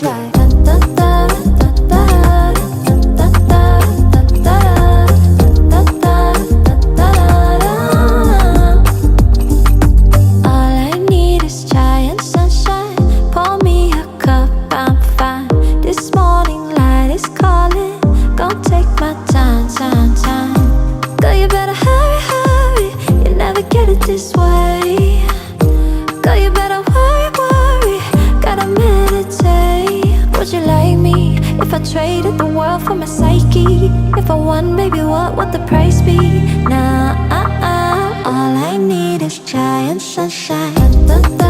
like da da da da da da da da da da da. All I need is giant sunshine. Pour me a cup, I'm fine. This morning light is calling. Gonna take my time, time, time. Girl, you better hurry, hurry. You never get it this way. Girl, you better worry, worry. Gotta meditate. Would you like me if I traded the world for my psyche? If I won, baby, what would the price be? Nah, all I need is giant sunshine. Da, da, da.